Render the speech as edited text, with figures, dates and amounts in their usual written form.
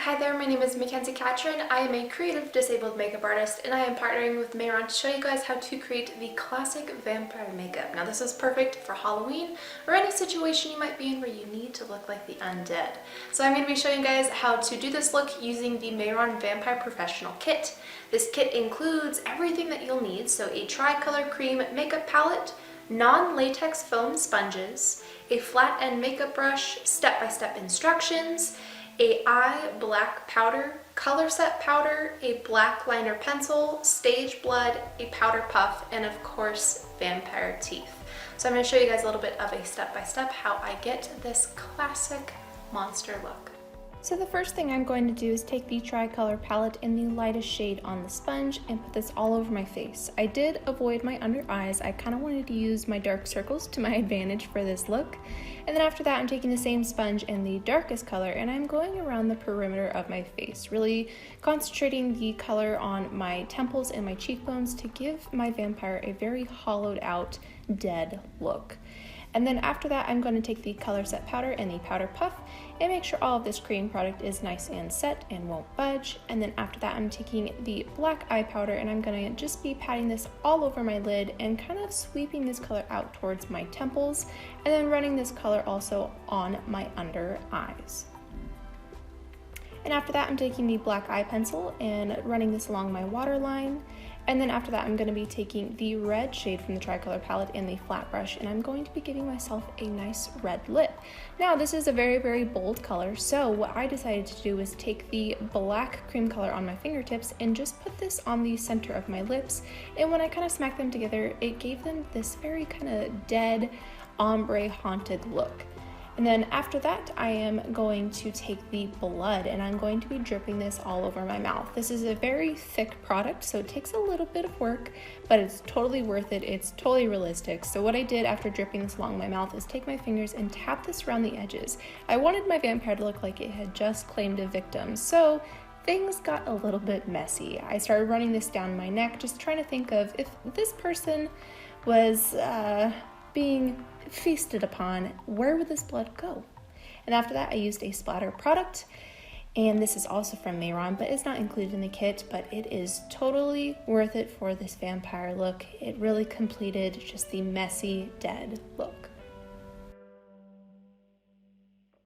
Hi there, my name is Mackenzie Catron. I am a creative disabled makeup artist and I am partnering with Mehron to show you guys how to create the classic vampire makeup. Now this is perfect for Halloween or any situation you might be in where you need to look like the undead. So I'm going to be showing you guys how to do this look using the Mehron Vampire Professional Kit. This kit includes everything that you'll need, so a tri-color cream makeup palette, non-latex foam sponges, a flat end makeup brush, step-by-step instructions, a eye black powder, color set powder, a black liner pencil, stage blood, a powder puff, and of course vampire teeth. So I'm going to show you guys a little bit of a step-by-step how I get this classic monster look. So the first thing I'm going to do is take the tri-color palette in the lightest shade on the sponge and put this all over my face. I did avoid my under eyes. I kind of wanted to use my dark circles to my advantage for this look. And then after that, I'm taking the same sponge in the darkest color and I'm going around the perimeter of my face, really concentrating the color on my temples and my cheekbones to give my vampire a very hollowed out, dead look. And then after that, I'm going to take the color set powder and the powder puff and make sure all of this cream product is nice and set and won't budge. And then after that, I'm taking the black eye powder and I'm going to just be patting this all over my lid and kind of sweeping this color out towards my temples and then running this color also on my under eyes. And after that, I'm taking the black eye pencil and running this along my waterline. And then after that, I'm going to be taking the red shade from the tri-color palette in the flat brush, and I'm going to be giving myself a nice red lip. Now, this is a very, very bold color, so what I decided to do was take the black cream color on my fingertips and just put this on the center of my lips. And when I kind of smacked them together, it gave them this very kind of dead, ombre haunted look. And then after that, I am going to take the blood and I'm going to be dripping this all over my mouth. This is a very thick product, so it takes a little bit of work, but it's totally worth it. It's totally realistic. So what I did after dripping this along my mouth is take my fingers and tap this around the edges. I wanted my vampire to look like it had just claimed a victim, so things got a little bit messy. I started running this down my neck, just trying to think of if this person was being feasted upon, where would this blood go? And after that, I used a splatter product, and this is also from Mehron, but it's not included in the kit, but it is totally worth it for this vampire look. It really completed just the messy, dead look.